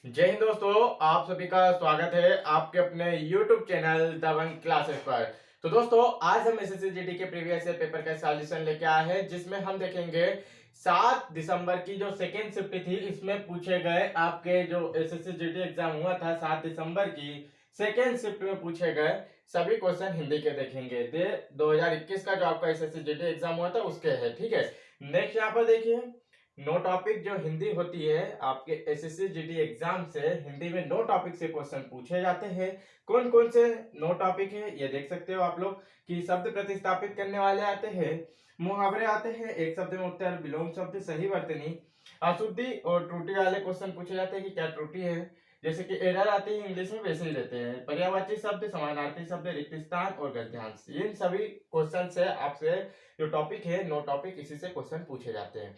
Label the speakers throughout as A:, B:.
A: जय हिंद दोस्तों, आप सभी का स्वागत है आपके अपने YouTube चैनल दबंग क्लासेस पर। तो दोस्तों, आज हम एसएससी जीडी के प्रीवियस ईयर पेपर का सॉल्यूशन लेके आए हैं, जिसमें हम देखेंगे 7 दिसंबर की जो सेकेंड शिफ्ट थी, इसमें पूछे गए आपके जो एसएससी जीडी एग्जाम हुआ था 7 दिसंबर की सेकेंड शिफ्ट में पूछे गए सभी क्वेश्चन हिंदी के देखेंगे। 2021 का जो आपका एसएससी जीडी एग्जाम हुआ था उसके है। ठीक है, नेक्स्ट यहाँ पर देखिए, नो टॉपिक जो हिंदी होती है आपके एसएससी जीडी एग्जाम से, हिंदी में नो टॉपिक से क्वेश्चन पूछे जाते हैं। कौन कौन से नो टॉपिक है ये देख सकते हो आप लोग कि शब्द प्रतिस्थापित करने वाले आते हैं, मुहावरे आते हैं, एक शब्द में उत्तर, विलोम शब्द, सही वर्तनी, अशुद्धि और त्रुटि वाले क्वेश्चन पूछे जाते हैं कि क्या त्रुटि है, जैसे कि एरर आती है इंग्लिश में वैसे ही रहते हैं, पर्यायवाची शब्द, समानार्थी शब्द, रिक्त स्थान और गद्यांश, इन सभी क्वेश्चन से आपसे जो टॉपिक है नो टॉपिक, इसी से क्वेश्चन पूछे जाते हैं।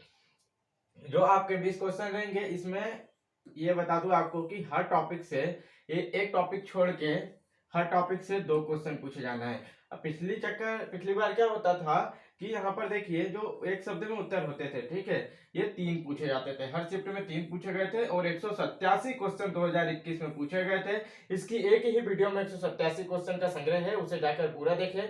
A: जो आपके 20 क्वेश्चन रहेंगे, इसमें ये बता दूं आपको कि हर टॉपिक से ये एक टॉपिक छोड़ के हर टॉपिक से 2 क्वेश्चन पूछे जाना है। अब पिछली बार क्या होता था कि यहाँ पर देखिए, जो एक शब्द में उत्तर होते थे, ठीक है, ये 3 पूछे जाते थे, हर शिफ्ट में 3 पूछे गए थे और 187 क्वेश्चन 2021 में पूछे गए थे। इसकी एक ही वीडियो में 187 क्वेश्चन का संग्रह है, उसे जाकर पूरा देखें।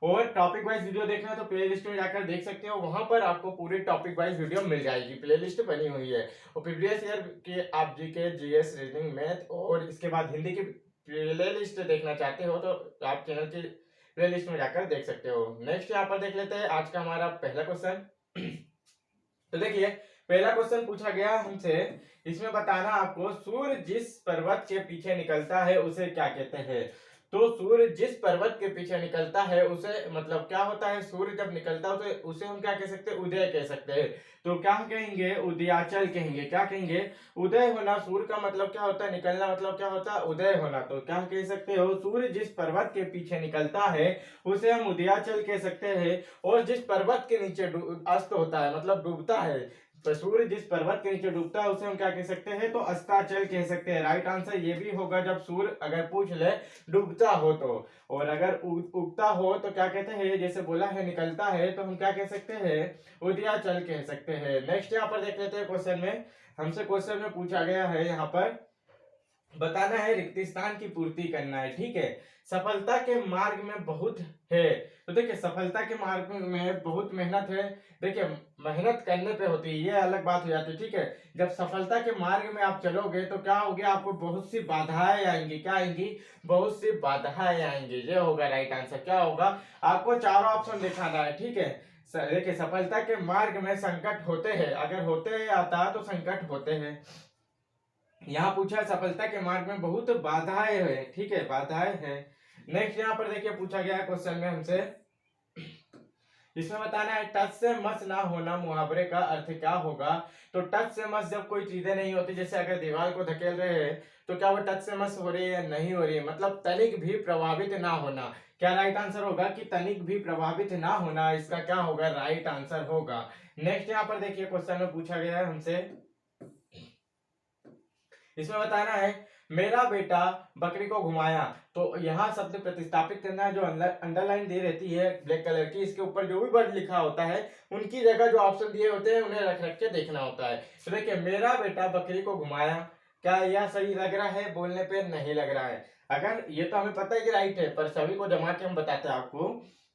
A: और टॉपिक वाइज वीडियो देखना है तो प्ले लिस्ट में जाकर देख सकते हो, वहां पर आपको पूरी टॉपिक वाइज वीडियो मिल जाएगी, प्ले लिस्ट बनी हुई है। और प्रीवियस ईयर के आप जीके, जीएस, रीजनिंग, मैथ और इसके बाद हिंदी की प्ले लिस्ट देखना चाहते हो तो आप चैनल की प्ले लिस्ट में जाकर देख सकते हो। नेक्स्ट यहाँ पर देख लेते हैं आज का हमारा पहला क्वेश्चन। तो देखिए, पहला क्वेश्चन पूछा गया हमसे, इसमें बताना आपको सूर्य जिस पर्वत के पीछे निकलता है उसे क्या कहते हैं। तो सूर्य जिस पर्वत के पीछे निकलता है उसे मतलब क्या होता है, सूर्य जब निकलता है तो उसे हम क्या कह सकते हैं, उदय कह सकते हैं। तो क्या कहेंगे, उदयाचल कहेंगे। क्या कहेंगे, उदय होना। सूर्य का मतलब क्या होता है, निकलना मतलब क्या होता है, उदय होना। तो क्या कह सकते हो, सूर्य जिस पर्वत के पीछे निकलता है उसे हम उदयाचल कह सकते हैं। और जिस पर्वत के नीचे अस्त होता है मतलब डूबता है, तो सूर्य जिस पर्वत के नीचे डूबता है उसे हम क्या कह सकते हैं, तो अस्ताचल कह सकते हैं। राइट आंसर ये भी होगा, जब सूर्य अगर पूछ ले डूबता हो तो। और अगर उगता हो तो क्या कहते हैं, जैसे बोला है निकलता है, तो हम क्या कह सकते हैं, उदयाचल कह सकते हैं। नेक्स्ट यहाँ पर देख लेते हैं क्वेश्चन में, हमसे क्वेश्चन में पूछा गया है यहाँ पर, बताना है रिक्त स्थान की पूर्ति करना है। ठीक है, सफलता के मार्ग में बहुत है। तो देखिए, सफलता के मार्ग में बहुत मेहनत है। देखिए, मेहनत करने पे होती है, ये अलग बात हो जाती है। ठीक है, जब सफलता के मार्ग में आप चलोगे तो क्या होगी, आपको बहुत सी बाधाएं आएंगी। क्या आएंगी, बहुत सी बाधाएं आएंगी। ये होगा राइट आंसर। क्या होगा, आपको चारों ऑप्शन दिखाना है। ठीक है, देखिए, सफलता के मार्ग में संकट होते हैं, अगर होते हैं आता तो संकट होते हैं। यहाँ पूछा है सफलता के मार्ग में बहुत बाधाएं है। ठीक है, बाधाएं है। नेक्स्ट यहाँ पर देखिए, पूछा गया है क्वेश्चन में हमसे, इसमें बताना है टच से मस ना होना मुहावरे का अर्थ क्या होगा। तो टच से मस जब कोई चीजें नहीं होती, जैसे अगर दीवार को धकेल रहे हैं तो क्या वो टच से मस हो रही है या नहीं हो रही है, मतलब तनिक भी प्रभावित ना होना। क्या राइट आंसर होगा कि तनिक भी प्रभावित ना होना, इसका क्या होगा, राइट आंसर होगा। नेक्स्ट यहाँ पर देखिए, क्वेश्चन में पूछा गया है हमसे, इसमें बताना है मेरा बेटा बकरी को घुमाया। तो यहाँ शब्द प्रतिस्थापित करना है, जो अंडरलाइन दी रहती है ब्लैक कलर की, इसके ऊपर जो भी वर्ड लिखा होता है उनकी जगह जो ऑप्शन दिए होते हैं उन्हें रख रख के देखना होता है। तो देखिए, मेरा बेटा बकरी को घुमाया, क्या यह सही लग रहा है, बोलने पे नहीं लग रहा है। अगर ये तो हमें पता है कि राइट है, पर सभी को जमा के हम बताते हैं आपको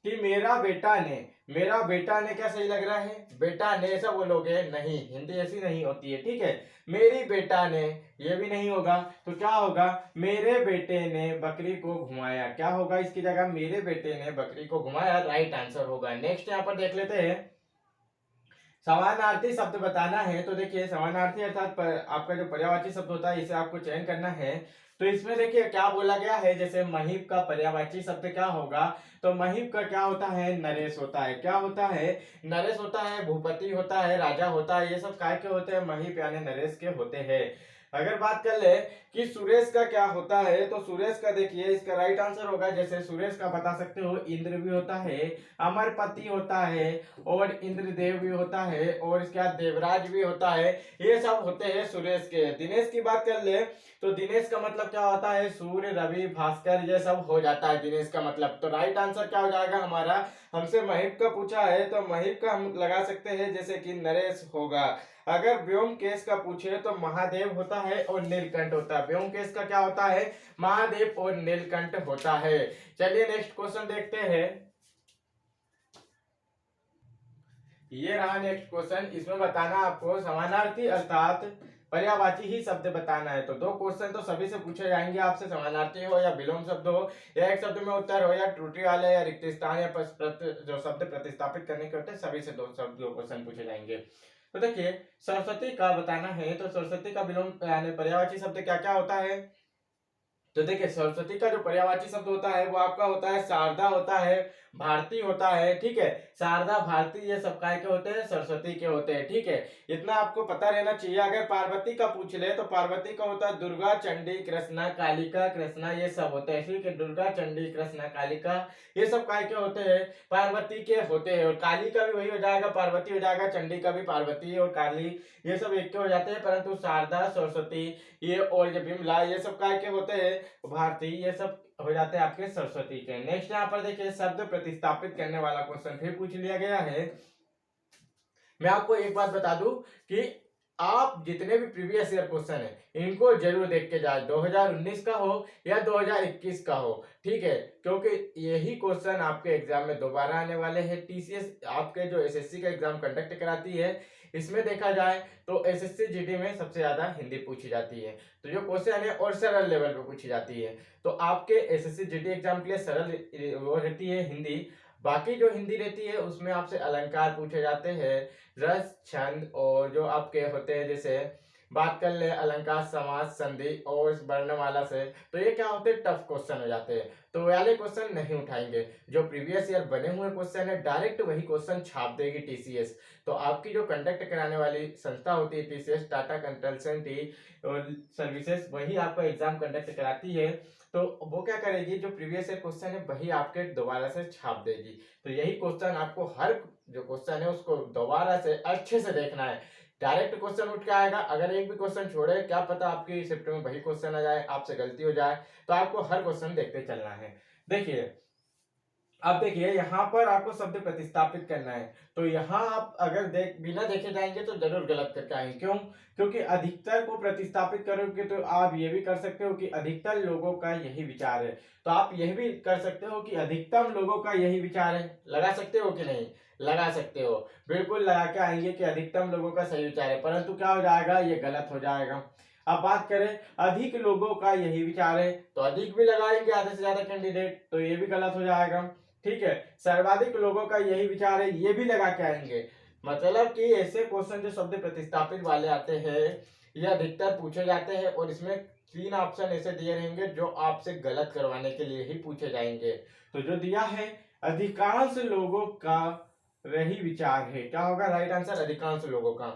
A: कि मेरा बेटा ने क्या सही लग रहा है, बेटा ने ऐसा बोलोगे नहीं, हिंदी ऐसी नहीं होती है। ठीक है, मेरी बेटा ने ये भी नहीं होगा, तो क्या होगा, मेरे बेटे ने बकरी को घुमाया। क्या होगा इसकी जगह, मेरे बेटे ने बकरी को घुमाया, राइट आंसर होगा। नेक्स्ट यहाँ पर देख लेते हैं, समानार्थी शब्द बताना है। तो देखिए, समानार्थी अर्थात आपका जो पर्यायवाची शब्द होता है इसे आपको चयन करना है। तो इसमें देखिए क्या बोला गया है, जैसे महीप का पर्यायवाची शब्द क्या होगा, तो महीप का क्या होता है, नरेश होता है। क्या होता है, नरेश होता है, भूपति होता है, राजा होता है, ये सब काय के होते हैं, महीप यानी नरेश के होते हैं। अगर बात कर ले कि सुरेश का क्या होता है, तो सुरेश का देखिए इसका राइट आंसर होगा, जैसे सुरेश का बता सकते हो, इंद्र भी होता है, अमरपति होता है और इंद्रदेव भी होता है और इसके बाद देवराज भी होता है, ये सब होते हैं सुरेश के। दिनेश की बात कर ले तो दिनेश का मतलब क्या होता है, सूर्य, रवि, भास्कर, ये सब हो जाता है दिनेश का मतलब। तो राइट आंसर क्या हो जाएगा हमारा, हमसे महीप का पूछा है तो महीप का हम लगा सकते हैं जैसे कि नरेश होगा। अगर ब्योमकेश का पूछे तो महादेव होता है और नीलकंठ होता है। ब्योमकेश का क्या होता है? महादेव और नीलकंठ होता है। चलिए नेक्स्ट क्वेश्चन देखते हैं। ये रहा नेक्स्ट क्वेश्चन। इसमें बताना आपको समानार्थी अर्थात पर्यायवाची ही शब्द बताना है। तो दो क्वेश्चन तो सभी से पूछे जाएंगे आपसे, समानार्थी हो या विलोम शब्द हो या एक शब्द में उत्तर हो या त्रुटि वाले या रिक्त स्थान या जो शब्द प्रतिस्थापित करने के होते हैं, सभी से दो क्वेश्चन पूछे जाएंगे। तो देखिए, सरस्वती का बताना है तो सरस्वती का विलोम यानी पर्यायवाची शब्द क्या क्या होता है। तो देखिए, सरस्वती का जो पर्यायवाची शब्द होता है वो आपका होता है शारदा होता है, भारती होता है। ठीक है, शारदा भारती ये सब काय के होते हैं? सरस्वती के होते हैं। ठीक है, इतना आपको पता रहना चाहिए। अगर पार्वती का पूछ ले तो पार्वती का होता है दुर्गा, चंडी, कृष्णा, कालिका, कृष्णा, ये सब होते हैं। ठीक है, दुर्गा, चंडी, कृष्णा, कालिका ये सब काय के होते हैं? पार्वती के होते हैं। और काली का भी वही हो जाएगा, पार्वती हो जाएगा, चंडी का भी पार्वती और काली ये सब एक के हो जाते हैं। परंतु शारदा, सरस्वती ये और ये बिमला ये सब काय के होते हैं? भारती ये सब हो जाते हैं आपके सरस्वती के। नेक्स्ट यहाँ पर देखिए, शब्द प्रतिस्थापित करने वाला क्वेश्चन फिर पूछ लिया गया है। मैं आपको एक बात बता दूं कि आप जितने भी प्रीवियस ईयर क्वेश्चन है इनको जरूर देख के जाए, 2019 का हो या 2021 का हो। ठीक है, क्योंकि यही क्वेश्चन आपके एग्जाम में दोबारा आने वाले हैं। टीसीएस आपके जो एसएससी का एग्जाम कंडक्ट कराती है, इसमें देखा जाए तो एसएससी जीडी में सबसे ज्यादा हिंदी पूछी जाती है। तो जो क्वेश्चन है और सरल लेवल पे पूछी जाती है। तो आपके एसएससी जीडी एग्जाम के लिए सरल वो रहती है हिंदी। बाकी जो हिंदी रहती है उसमें आपसे अलंकार पूछे जाते हैं, रस, छंद और जो आपके होते हैं, जैसे बात कर ले अलंकार, समास, संधि और वर्णमाला से, तो ये क्या होते हैं? टफ क्वेश्चन हो जाते हैं। तो वाले क्वेश्चन नहीं उठाएंगे। जो प्रीवियस ईयर बने हुए क्वेश्चन है डायरेक्ट वही क्वेश्चन छाप देगी टीसीएस। तो आपकी जो कंडक्ट कराने वाली संस्था होती है टीसीएस, टाटा कंसल्टेंसी सर्विसेज, वही आपका एग्जाम कंडक्ट कराती है। तो वो क्या करेगी, जो प्रीवियस ईयर क्वेश्चन है वही आपके दोबारा से छाप देगी। तो यही क्वेश्चन आपको हर जो क्वेश्चन है उसको दोबारा से अच्छे से देखना है। डायरेक्ट क्वेश्चन उठ के आएगा, अगर एक भी क्वेश्चन छोड़े क्या पता आपकी शिफ्ट में वही क्वेश्चन आ जाए, आपसे गलती हो जाए। तो आपको हर क्वेश्चन देखते चलना है। देखिए, अब देखिए यहाँ पर आपको शब्द प्रतिस्थापित करना है। तो यहाँ आप अगर बिना देखे जाएंगे तो जरूर गलत करके आएंगे। क्यों? क्योंकि अधिकतर को प्रतिस्थापित करोगे तो आप ये भी कर सकते हो कि अधिकतर लोगों का यही विचार है। तो आप यह भी कर सकते हो कि अधिकतम लोगों का यही विचार है। लगा सकते हो कि नहीं? लगा सकते हो, बिल्कुल लगा के आएंगे कि अधिकतम लोगों का सही विचार है। परंतु क्या हो जाएगा? ये गलत हो जाएगा। अब बात करें अधिक लोगों का यही विचार है, तो अधिक भी लगाएंगे आधे से ज्यादा कैंडिडेट, तो ये भी गलत हो जाएगा। ठीक है, सर्वाधिक लोगों का यही विचार है, ये भी लगा के आएंगे। मतलब कि ऐसे क्वेश्चन जो शब्द प्रतिस्थापित वाले आते हैं ये अधिकतर पूछे जाते हैं और इसमें 3 ऑप्शन ऐसे दिए रहेंगे जो आपसे गलत करवाने के लिए ही पूछे जाएंगे। तो जो दिया है अधिकांश लोगों का वही विचार है, क्या होगा राइट आंसर? अधिकांश लोगों का।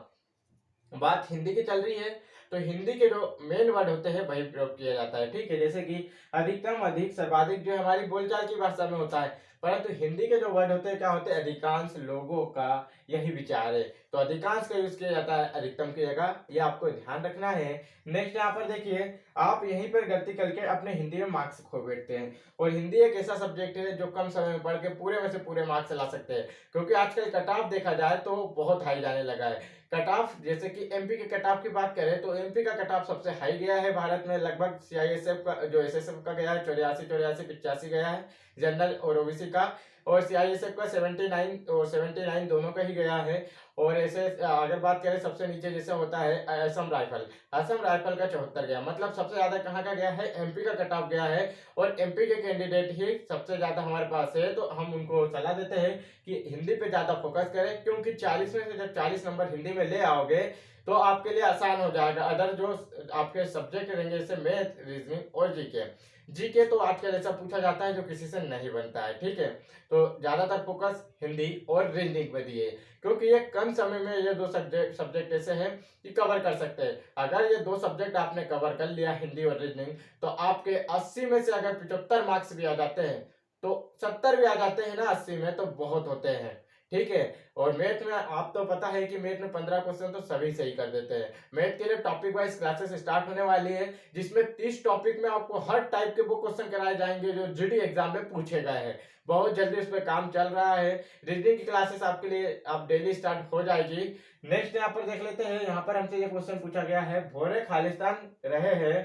A: बात हिंदी की चल रही है तो हिंदी के जो मेन वर्ड होते हैं वही प्रयोग किया जाता है। ठीक है, जैसे कि अधिकतम, अधिक, सर्वाधिक जो हमारी बोलचाल की भाषा में होता है। परंतु हिंदी के जो वर्ड होते हैं क्या होते हैं? अधिकांश लोगों का यही विचार है। तो अधिकांश का यूज किया जाता है अधिकतम की जगह, ये आपको ध्यान रखना है। नेक्स्ट यहाँ पर देखिए, आप यहीं पर गलती करके अपने हिंदी में मार्क्स खो बैठते हैं। और हिंदी एक ऐसा सब्जेक्ट है जो कम समय में पढ़ के पूरे में से पूरे मार्क्स ला सकते हैं। क्योंकि आजकल कट ऑफ देखा जाए तो बहुत हाई जाने लगा है। कट ऑफ जैसे कि एमपी के कट ऑफ की बात करें तो एमपी का कट ऑफ सबसे हाई गया है भारत में। लगभग सीआईएसएफ का जो एसएसएफ का गया है 84 गया है जनरल और ओबीसी का, और सीआईएसएफ का 79 और 79 दोनों का ही गया है। और ऐसे अगर बात करें सबसे नीचे जैसे होता है असम राइफल, असम राइफल का 74 गया। मतलब सबसे ज्यादा कहाँ का गया है? एमपी का कट ऑफ गया है। और एमपी के कैंडिडेट ही सबसे ज्यादा हमारे पास है। तो हम उनको सलाह देते हैं कि हिंदी पे ज्यादा फोकस करें, क्योंकि 40 में से जब 40 नंबर हिंदी में ले आओगे तो आपके लिए आसान हो जाएगा। अदर जो आपके सब्जेक्ट रहेंगे जैसे मैथ, रीजनिंग और जीके, जीके तो आजकल ऐसा पूछा जाता है जो किसी से नहीं बनता है। ठीक है, तो ज्यादातर फोकस हिंदी और रीजनिंग पे दिए, क्योंकि ये कम समय में ये दो सब्जेक्ट ऐसे हैं कि कवर कर सकते हैं। अगर ये दो सब्जेक्ट आपने कवर कर लिया हिंदी और रीजनिंग, तो आपके 80 में से अगर 75 मार्क्स भी आ जाते हैं तो 70 भी आ जाते हैं ना 80 में, तो बहुत होते हैं। ठीक है। और मैथ में आप तो पता है कि मैथ में 15 क्वेश्चन तो सभी सही कर देते हैं। मैथ के लिए टॉपिक वाइज क्लासेस स्टार्ट होने वाली है, जिसमें 30 टॉपिक में आपको हर टाइप के वो क्वेश्चन कराए जाएंगे जो जीडी एग्जाम में पूछे गए हैं। बहुत जल्दी उस पर काम चल रहा है। रीजनिंग की क्लासेस आपके लिए अब डेली स्टार्ट हो जाएगी। नेक्स्ट यहाँ पर देख लेते हैं, यहाँ पर हमसे ये क्वेश्चन पूछा गया है, भोरे खालिस्तान रहे हैं।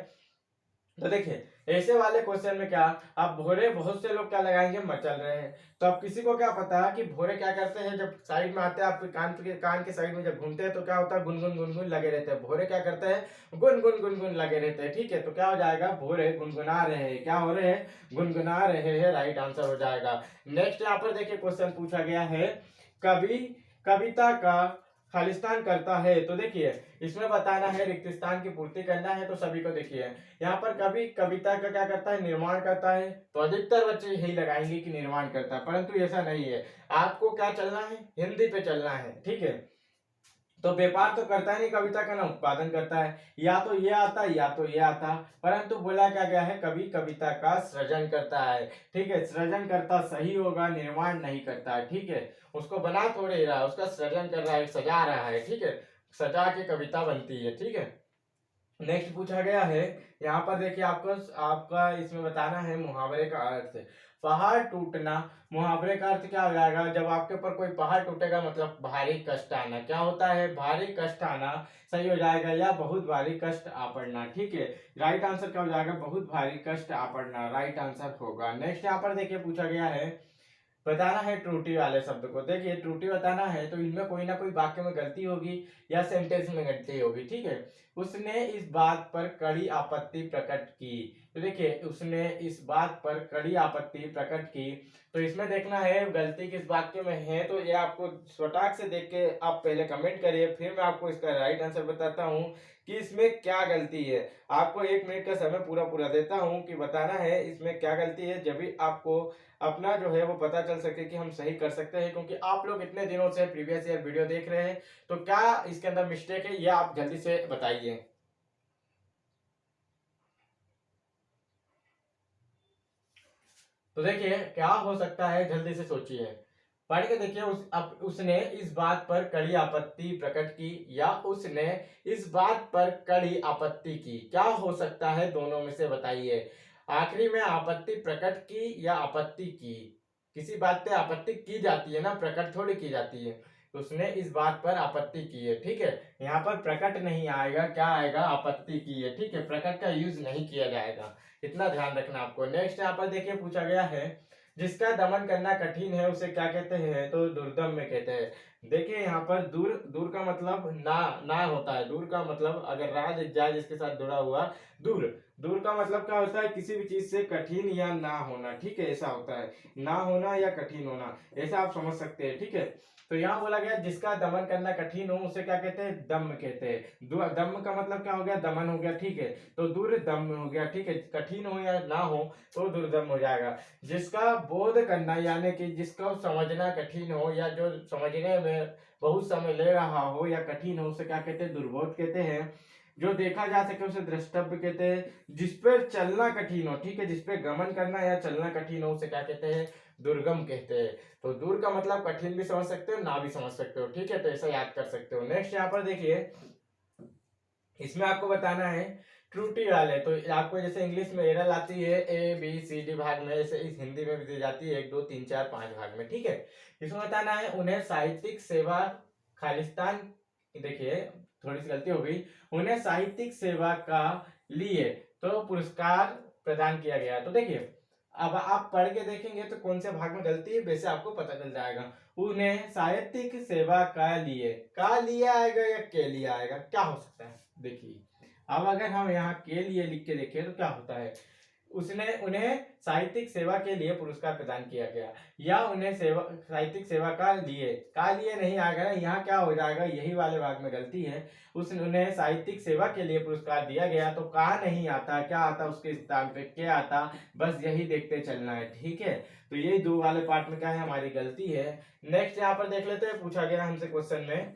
A: तो देखिए ऐसे वाले क्वेश्चन में क्या, आप भोरे बहुत से लोग क्या लगाएंगे, मचल रहे हैं। तो अब किसी को क्या पता है कि भोरे क्या करते हैं, जब साइड में आते हैं आप कान के साइड में जब घूमते हैं तो क्या होता है, गुनगुन गुनगुन लगे रहते हैं। भोरे क्या करते हैं, गुनगुन गुनगुन लगे रहते हैं। ठीक है, तो क्या हो जाएगा, भोरे गुनगुना रहे हैं, क्या हो रहे हैं, गुनगुना रहे हैं, राइट आंसर हो जाएगा। नेक्स्ट यहाँ पर देखिए क्वेश्चन पूछा गया है, कवि कविता का खालिस्तान करता है। तो देखिए इसमें बताना है, रिक्त स्थान की पूर्ति करना है। तो सभी को देखिए यहाँ पर कवि कविता का क्या करता है, निर्माण करता है। तो अधिकतर बच्चे यही लगाएंगे कि निर्माण करता है, परंतु ऐसा नहीं है। आपको क्या चलना है, हिंदी पे चलना है। ठीक है, तो व्यापार तो करता ही नहीं कविता का, ना उत्पादन करता है। या तो ये आता या तो ये आता, परंतु बोला क्या गया है, कवि कविता का सृजन करता है। ठीक है, सृजन करता सही होगा, निर्माण नहीं करता है। ठीक है, उसको बना थोड़े रहा है, उसका सृजन कर रहा है, सजा रहा है। ठीक है, सजा के कविता बनती है। ठीक है, नेक्स्ट पूछा गया है, यहाँ पर देखिए आपको आपका इसमें बताना है मुहावरे का अर्थ। पहाड़ टूटना, मुहावरे का अर्थ क्या हो जाएगा, जब आपके ऊपर कोई पहाड़ टूटेगा मतलब भारी कष्ट आना। क्या होता है, भारी कष्ट आना सही हो जाएगा, या बहुत भारी कष्ट आ पड़ना। ठीक है, राइट आंसर क्या हो जाएगा, बहुत भारी कष्ट आ पड़ना, राइट आंसर होगा। नेक्स्ट यहाँ पर देखिए पूछा गया है, बताना है त्रुटि वाले शब्द को। देखिए त्रुटि बताना है तो इनमें कोई ना कोई वाक्य में गलती होगी या सेंटेंस में गलती होगी। ठीक है, उसने इस बात पर कड़ी आपत्ति प्रकट की। तो देखिए उसने इस बात पर कड़ी आपत्ति प्रकट की, तो इसमें देखना है गलती किस वाक्य में है। तो ये आपको स्वटाक से देख के आप पहले कमेंट करिए, फिर मैं आपको इसका राइट आंसर बताता हूँ कि इसमें क्या गलती है। आपको 1 मिनट का समय पूरा पूरा देता हूँ कि बताना है इसमें क्या गलती है, जब भी आपको अपना जो है वो पता चल सके कि हम सही कर सकते हैं। क्योंकि आप लोग इतने दिनों से प्रीवियस ईयर वीडियो देख रहे हैं, तो क्या इसके अंदर मिस्टेक है, ये आप जल्दी से बताइए। तो देखिए क्या हो सकता है, जल्दी से सोचिए, पढ़ के देखिए। उसने इस बात पर कड़ी आपत्ति प्रकट की, या उसने इस बात पर कड़ी आपत्ति की, क्या हो सकता है दोनों में से बताइए। आखिरी में आपत्ति प्रकट की या आपत्ति की, किसी बात पे आपत्ति की जाती है ना, प्रकट थोड़ी की जाती है। तो उसने इस बात पर आपत्ति की है। ठीक है, यहाँ पर प्रकट नहीं आएगा, क्या आएगा, आपत्ति की है। ठीक है, प्रकट का यूज नहीं किया जाएगा, इतना ध्यान रखना आपको। नेक्स्ट यहाँ पर देखिए पूछा गया है, जिसका दमन करना कठिन है उसे क्या कहते हैं, तो दुर्दम में कहते हैं। देखिए यहाँ पर दूर, दूर का मतलब ना, ना होता है। दूर का मतलब अगर रा दिख जाए जिसके साथ जुड़ा हुआ, दूर, दूर का मतलब क्या होता है, किसी भी चीज से कठिन या ना होना। ठीक है, ऐसा होता है, ना होना या कठिन होना, ऐसा आप समझ सकते हैं। ठीक है, तो यहाँ बोला गया जिसका दमन करना कठिन हो उसे क्या कहते हैं, दम कहते हैं। दम का मतलब क्या हो गया, दमन हो गया। ठीक है, तो दुर्दम हो गया। ठीक है, कठिन हो या ना हो तो दुर्दम हो जाएगा। जिसका बोध करना यानी कि जिसको समझना कठिन हो, या जो समझने में बहुत समय ले रहा हो या कठिन हो, उसे क्या कहते हैं, दुर्बोध कहते हैं। जो देखा जा सके उसे द्रष्टव्य कहते हैं। जिस पर चलना कठिन हो, ठीक है, जिस पे गमन करना या चलना कठिन हो उसे क्या कहते हैं, दुर्गम कहते हैं। तो दूर का मतलब कठिन भी समझ सकते हो, ना भी समझ सकते हो। ठीक है, तो ऐसा याद कर सकते हो। नेक्स्ट यहाँ पर देखिए, इसमें आपको बताना है त्रुटि वाले। तो आपको जैसे इंग्लिश में एरर आती है ABCD भाग में, ऐसे इस हिंदी में भी दी जाती है 1 2 3 4 5 भाग में। ठीक है, इसमें बताना है उन्हें साहित्यिक सेवा खालिस्तान, देखिए थोड़ी सी गलती हो गई, उन्हें साहित्यिक सेवा का लिए तो पुरस्कार प्रदान किया गया। तो देखिए अब आप पढ़ के देखेंगे तो कौन से भाग में गलती है वैसे आपको पता चल जाएगा। उन्हें साहित्यिक सेवा का लिए आएगा या के लिए आएगा, क्या हो सकता है। देखिए अब अगर हम यहाँ के लिए लिख के देखें तो क्या होता है, उसने उन्हें साहित्यिक सेवा के लिए पुरस्कार प्रदान किया गया, या उन्हें सेवा साहित्यिक सेवा का लिए नहीं आएगा ना, यहाँ क्या हो जाएगा, यही वाले भाग में गलती है। उसने उन्हें साहित्यिक सेवा के लिए पुरस्कार दिया गया, तो का नहीं आता, क्या आता, उसके स्थान पे क्या आता, बस यही देखते चलना है। ठीक है, तो यही 2 वाले पार्ट में क्या है, हमारी गलती है। नेक्स्ट यहाँ पर देख लेते हैं, पूछा गया हमसे क्वेश्चन में,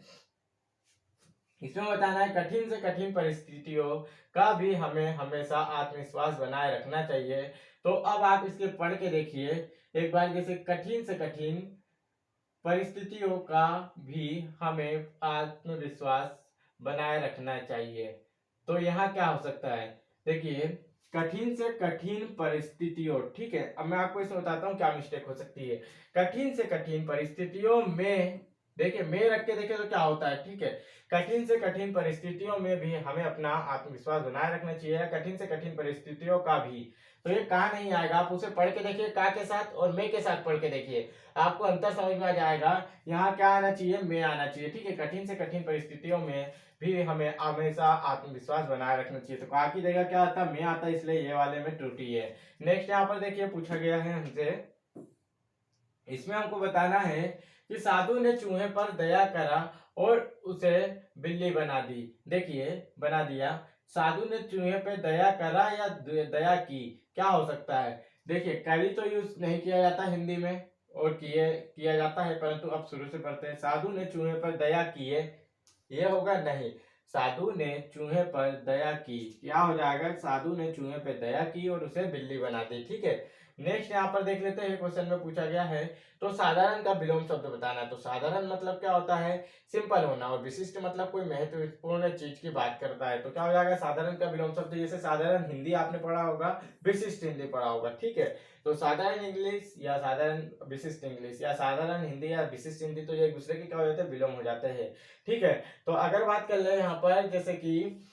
A: इसमें बताना है कठिन से कठिन परिस्थितियों का भी हमें हमेशा आत्मविश्वास बनाए रखना चाहिए। तो अब आप इसके पढ़ के देखिए एक बार, जैसे कठिन से कठिन परिस्थितियों का भी हमें आत्मविश्वास बनाए रखना चाहिए। तो यहाँ क्या हो सकता है, देखिए कठिन से कठिन परिस्थितियों, ठीक है, अब मैं आपको इसमें बताता हूँ क्या मिस्टेक हो सकती है। कठिन से कठिन परिस्थितियों में, देखिए में रख के देखे तो क्या होता है, ठीक है, कठिन से कठिन परिस्थितियों में भी हमें अपना आत्मविश्वास बनाए रखना चाहिए, कठिन से कठिन परिस्थितियों का भी। तो ये का नहीं आएगा, आप उसे पढ़ के देखिए, का के साथ और मैं के साथ पढ़ के देखिए, आपको अंतर समझ में आ जाएगा। यहाँ क्या आना चाहिए, मैं आना चाहिए, ठीक है। कठिन से कठिन परिस्थितियों में भी हमें हमेशा आत्मविश्वास बनाए रखना चाहिए। तो का की जगह क्या आता, मैं आता, इसलिए ये वाले में त्रुटि है। नेक्स्ट यहाँ पर देखिए पूछा गया है हमसे, इसमें हमको बताना है कि साधु ने चूहे पर दया करा और उसे बिल्ली बना दी। देखिए बना दिया, साधु ने चूहे पे दया करा या दया की, क्या हो सकता है। देखिए कभी तो यूज नहीं किया जाता हिंदी में और किया जाता है, परंतु अब शुरू से पढ़ते हैं। साधु ने चूहे पर दया किए, ये होगा नहीं। साधु ने चूहे पर दया की, क्या हो जाएगा, साधु ने चूहे पर दया की और उसे बिल्ली बना दी, ठीक है। नेक्स्ट यहाँ पर देख लेते हैं, क्वेश्चन में पूछा गया है तो साधारण का विलोम शब्द बताना है। तो साधारण मतलब क्या होता है, सिंपल होना, और विशिष्ट मतलब कोई महत्वपूर्ण चीज की बात करता है। तो क्या हो जाएगा, साधारण का विलोम शब्द, जैसे साधारण हिंदी आपने पढ़ा होगा, विशिष्ट हिंदी पढ़ा होगा, ठीक है। तो साधारण इंग्लिश या साधारण विशिष्ट इंग्लिश या साधारण हिंदी या विशिष्ट हिंदी, तो ये एक दूसरे के क्या हो जाते हैं, विलोम हो जाते हैं, ठीक है। तो अगर बात कर ले यहाँ पर, जैसे कि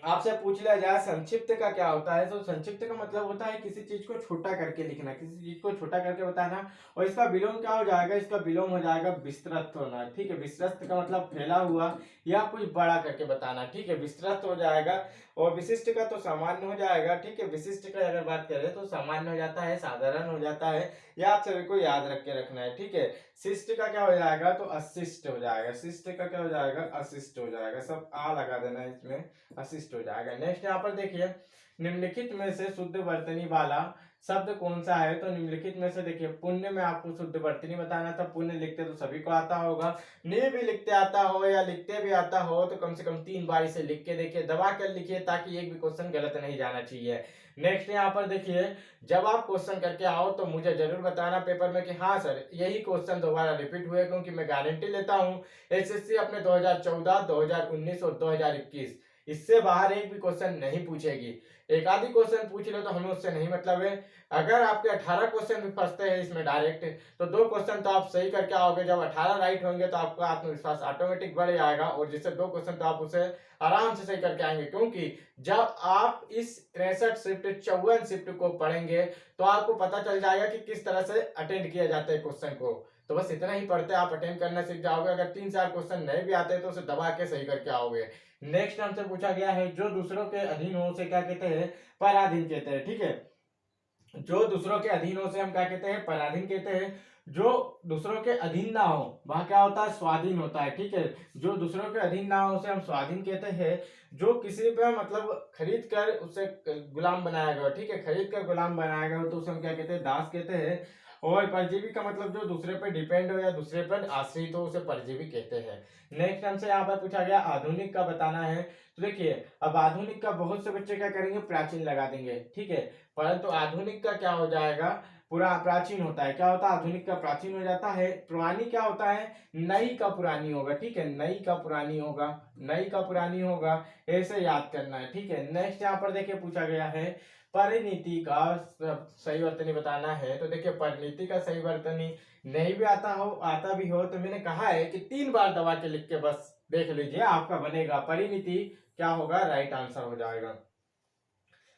A: आपसे पूछ लिया जाए संक्षिप्त का क्या होता है, तो संक्षिप्त का मतलब होता है किसी चीज को छोटा करके लिखना, किसी चीज को छोटा करके बताना। और इसका विलोम क्या हो जाएगा, इसका विलोम हो जाएगा विस्तृत होना, ठीक है। विस्तृत का मतलब फैला हुआ या कुछ बड़ा करके बताना, ठीक है, विस्तृत हो जाएगा। और विशिष्ट का तो सामान्य हो जाएगा, ठीक है। विशिष्ट का अगर बात करें तो सामान्य हो जाता है, साधारण हो जाता है, या आप सभी को याद रख के रखना है, ठीक है। शिष्ट का क्या हो जाएगा, तो अशिष्ट हो जाएगा। शिष्ट का क्या हो जाएगा, अशिष्ट हो जाएगा। सब आ लगा देना है इसमें, अशिष्ट हो जाएगा। नेक्स्ट यहाँ पर देखिए, निम्नलिखित में से शुद्ध वर्तनी वाला शब्द कौन सा है। तो निम्नलिखित में से देखिए, पुण्य में आपको शुद्ध वर्तनी बताना था। पुण्य लिखते तो सभी को आता होगा, नहीं भी लिखते आता हो या लिखते भी आता हो तो कम से कम 3 बार इसे लिख के देखिए, दबा कर लिखिए, ताकि एक भी क्वेश्चन गलत नहीं जाना चाहिए। नेक्स्ट यहाँ पर देखिए, जब आप क्वेश्चन करके आओ तो मुझे जरूर बताना पेपर में कि हाँ सर यही क्वेश्चन दोबारा रिपीट हुए, क्योंकि मैं गारंटी लेता हूँ एसएससी अपने 2014, 2019 और 2021 इससे बाहर एक भी क्वेश्चन नहीं पूछेगी। एक आधी क्वेश्चन पूछ लो तो हमें उससे नहीं मतलब है। अगर आपके 18 क्वेश्चन भी फंसते हैं इसमें डायरेक्ट, तो 2 क्वेश्चन तो आप सही करके आओगे। जब 18 राइट होंगे तो आपका आत्मविश्वास ऑटोमेटिक बढ़ जाएगा, और जिससे 2 क्वेश्चन तो आप उसे आराम से सही करके आएंगे। क्योंकि जब आप इस 63 शिफ्ट 54 शिफ्ट को पढ़ेंगे तो आपको पता चल जाएगा कि किस तरह से अटेंड किया जाता है क्वेश्चन को। तो बस इतना ही पढ़ते आप अटेंड करना सीख जाओगे। अगर 3-4 क्वेश्चन नहीं भी आते तो उसे दबा के सही करके आओगे। नेक्स्ट हमसे पूछा गया है, जो दूसरों के अधीन हो उसे क्या कहते हैं, पराधीन कहते हैं, ठीक है। जो दूसरों के अधीन हो से हम क्या कहते हैं, पराधीन कहते हैं। जो दूसरों के अधीन ना हो वह क्या होता है, स्वाधीन होता है, ठीक है। जो दूसरों के अधीन ना हो उसे हम स्वाधीन कहते हैं। जो किसी पे मतलब खरीद कर उसे गुलाम बनाया गया, ठीक है, खरीद कर गुलाम बनाया गया तो उसे हम क्या कहते हैं, दास कहते हैं। और परजीवी का मतलब जो दूसरे पर डिपेंड हो या दूसरे पर आश्रित हो उसे परजीवी कहते हैं। नेक्स्ट हमसे यहाँ पर पूछा गया आधुनिक का बताना है। तो देखिए अब आधुनिक का बहुत से बच्चे क्या करेंगे, प्राचीन लगा देंगे, ठीक है। परंतु आधुनिक का क्या हो जाएगा, पूरा प्राचीन होता है, क्या होता है, आधुनिक का प्राचीन हो जाता है। पुरानी क्या होता है, नई का पुरानी होगा, ठीक है, नई का पुरानी होगा, नई का पुरानी होगा, ऐसे याद करना है, ठीक है। नेक्स्ट यहाँ पर देखिए पूछा गया है परिणति का सही वर्तनी बताना है। तो देखिए परिणति का सही वर्तनी नहीं भी आता भी हो तो मैंने कहा है कि 3 बार दबा के लिख के बस देख लीजिए, आपका बनेगा परिणति, क्या होगा, राइट आंसर हो जाएगा।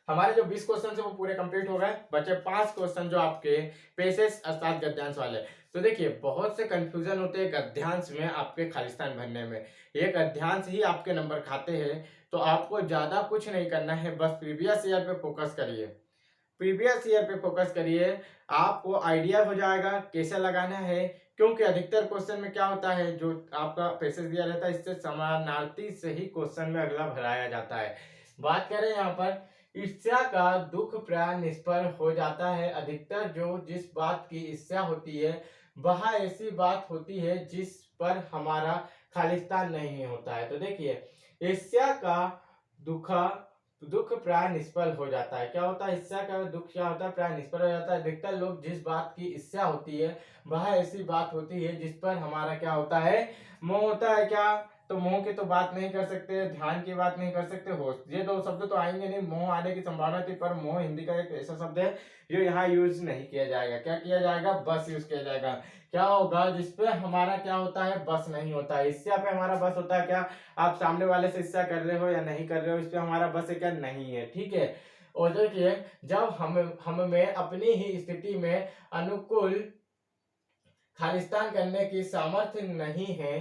A: हमारे जो 20 क्वेश्चन है वो पूरे कंप्लीट हो गए, बचे 5 क्वेश्चन जो आपके पेशेस अर्थात गद्यांश वाले। तो देखिए बहुत से कंफ्यूजन होते हैं गद्यांश में आपके खालिस्तान भरने में, ये गद्यांश ही आपके नंबर खाते हैं। तो आपको ज्यादा कुछ नहीं करना है, बस प्रीवियस ईयर पे फोकस करिए, प्रीवियस ईयर पे फोकस करिए, आपको आइडिया हो जाएगा कैसे लगाना है। क्योंकि अधिकतर क्वेश्चन में क्या होता है, जो आपका पैसेज दिया रहता है इससे समानार्थी से ही क्वेश्चन में अगला भराया जाता है। बात करें यहाँ पर ईर्ष्या का दुख प्राय निष्फल हो जाता है। अधिकतर जो जिस बात की ईर्ष्या होती है वह ऐसी बात होती है जिस पर हमारा खालिस्तान नहीं होता है। तो देखिए ईर्ष्या का दुख दुख प्राय निष्फल हो जाता है। क्या होता है ईर्ष्या का दुख, क्या होता है प्राय निष्फल हो जाता है। अधिकतर लोग जिस बात की ईर्ष्या होती है वह ऐसी बात होती है जिस पर हमारा क्या होता है, मोह होता है। क्या, तो मोह की तो बात नहीं कर सकते, ध्यान की बात नहीं कर सकते, होश, ये दो शब्द तो आएंगे नहीं। मोह आने की संभावना थी, पर मोह हिंदी का एक ऐसा शब्द है जो यहाँ यूज नहीं किया जाएगा। क्या किया जाएगा, बस यूज किया जाएगा। क्या होगा जिसपे हमारा क्या होता है, बस नहीं होता है। ईर्ष्या पे हमारा बस होता है। क्या आप सामने वाले से ईर्ष्या कर रहे हो या नहीं कर रहे हो, इस पे हमारा बस है क्या, नहीं है। ठीक है। और देखिए, जब हम में अपनी ही स्थिति में अनुकूल खालिस्तान करने की सामर्थ्य नहीं है,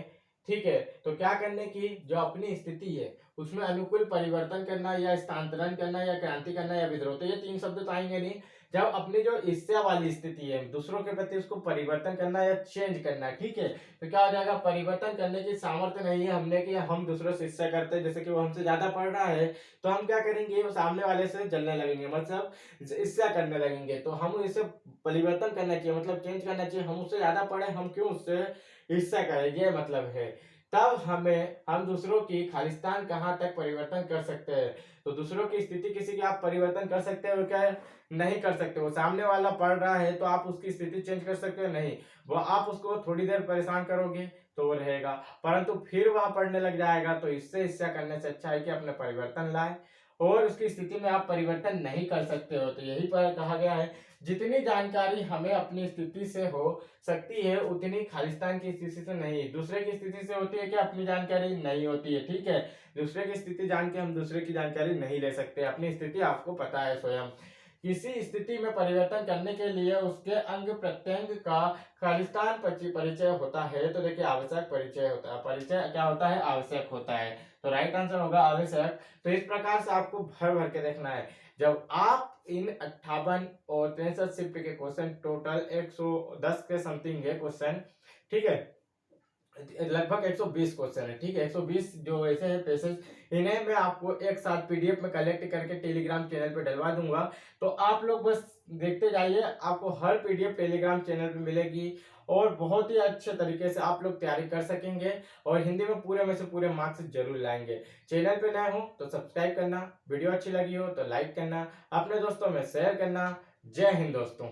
A: ठीक है, तो क्या करने की, जो अपनी स्थिति है उसमें अनुकूल परिवर्तन करना या स्थानांतरण करना या क्रांति करना या विद्रोह, तो ये तीन शब्द तो आएंगे नहीं। जब अपनी जो ईर्ष्या वाली स्थिति है दूसरों के प्रति, उसको परिवर्तन करना या चेंज करना, ठीक है, तो क्या हो जाएगा, परिवर्तन करने की सामर्थ्य नहीं है हमने कि हम दूसरों से ईर्ष्या करते हैं। जैसे कि वो हमसे ज्यादा पढ़ रहा है तो हम क्या करेंगे, वो सामने वाले से जलने लगेंगे, मतलब ईर्ष्या करने लगेंगे। तो हम इसे परिवर्तन करना चाहिए, मतलब चेंज करना चाहिए। हम उससे ज्यादा पढ़े, हम क्यों उससे ईर्ष्या करें, ये मतलब है। तब हम दूसरों की खालिस्तान कहाँ तक परिवर्तन कर सकते हैं। तो दूसरों की स्थिति किसी की आप परिवर्तन कर सकते हो क्या, नहीं कर सकते हो। सामने वाला पढ़ रहा है तो आप उसकी स्थिति चेंज कर सकते हो, नहीं। वो आप उसको थोड़ी देर परेशान करोगे तो वो रहेगा, परंतु फिर वह पढ़ने लग जाएगा। तो इससे ईर्ष्या करने से अच्छा है कि अपने परिवर्तन लाए, और उसकी स्थिति में आप परिवर्तन नहीं कर सकते हो। तो यही पर कहा गया है, जितनी जानकारी हमें अपनी स्थिति से हो सकती है उतनी खालिस्तान की स्थिति से नहीं। दूसरे की स्थिति से होती है कि अपनी जानकारी नहीं होती है, ठीक है। दूसरे की स्थिति जान के हम दूसरे की जानकारी नहीं ले सकते, अपनी स्थिति आपको पता है स्वयं। किसी स्थिति में परिवर्तन करने के लिए उसके अंग प्रत्यंग का खालिस्तान परिचय होता है। तो देखिए, आवश्यक परिचय होता है, परिचय क्या होता है, आवश्यक होता है। तो राइट आंसर होगा आवश्यक। तो इस प्रकार से आपको भर भर के देखना है। जब आप इन 58 और 63 शिफ्ट के क्वेश्चन, टोटल 110 के समथिंग है क्वेश्चन, ठीक है, लगभग 120 क्वेश्चन है, ठीक है, 120 जो ऐसे हैं पैसेज, इन्हें मैं आपको एक साथ पीडीएफ में कलेक्ट करके टेलीग्राम चैनल पे डलवा दूंगा। तो आप लोग बस देखते जाइए, आपको हर पीडीएफ टेलीग्राम चैनल पे मिलेगी, और बहुत ही अच्छे तरीके से आप लोग तैयारी कर सकेंगे, और हिंदी में पूरे में से पूरे मार्क्स जरूर लाएंगे। चैनल पे नए हो तो सब्सक्राइब करना, वीडियो अच्छी लगी हो तो लाइक करना, अपने दोस्तों में शेयर करना। जय हिंद दोस्तों।